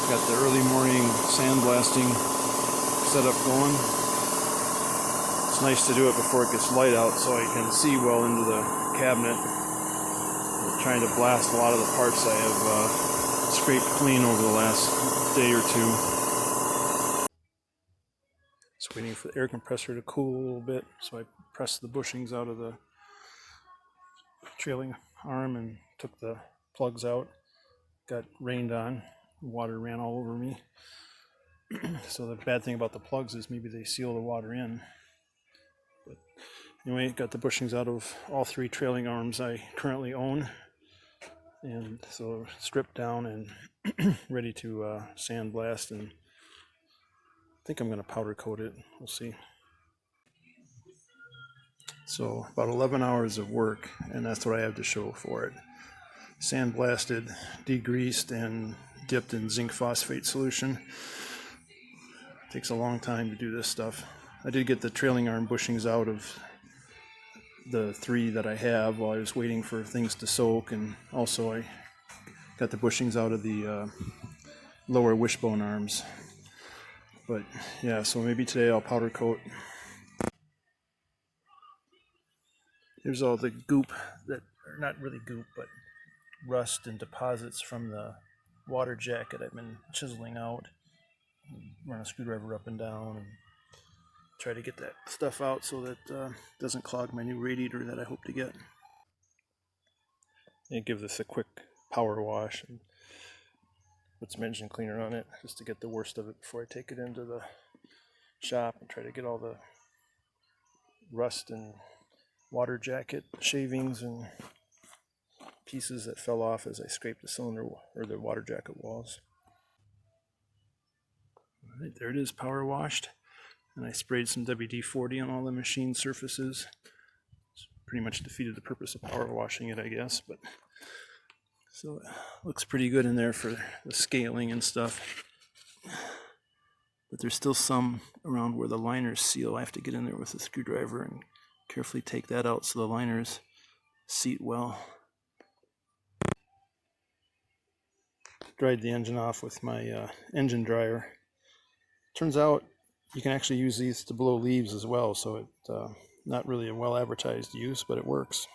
Got the early morning sandblasting setup going. It's nice to do it before it gets light out so I can see well into the cabinet. I'm trying to blast a lot of the parts I have scraped clean over the last day or two. Just waiting for the air compressor to cool a little bit, so I pressed the bushings out of the trailing arm and took the plugs out. Got rained on, water ran all over me. So the bad thing about the plugs is maybe they seal the water in. But anyway, got the bushings out of all three trailing arms I currently own, and so stripped down and ready to sandblast, and I think I'm going to powder coat it. We'll see. So about 11 hours of work, and that's what I have to show for it. Sandblasted, degreased, and dipped in zinc phosphate solution. Takes a long time to do this stuff. I did get the trailing arm bushings out of the three that I have while I was waiting for things to soak, and also I got the bushings out of the lower wishbone arms. But yeah, so maybe today I'll powder coat. Here's all the goop that, or not really goop, but rust and deposits from the water jacket I've been chiseling out. Run a screwdriver up and down and try to get that stuff out so that it doesn't clog my new radiator that I hope to get. And give this a quick power wash and put some engine cleaner on it just to get the worst of it before I take it into the shop and try to get all the rust and water jacket shavings and pieces that fell off as I scraped the cylinder or the water jacket walls. Alright, there it is, power washed, and I sprayed some WD-40 on all the machine surfaces. It's pretty much defeated the purpose of power washing it, I guess, but so it looks pretty good in there for the scaling and stuff. But there's still some around where the liners seal. I have to get in there with a screwdriver and carefully take that out so the liners seat well. Dried the engine off with my engine dryer. Turns out you can actually use these to blow leaves as well, so it's not really a well advertised use, but it works.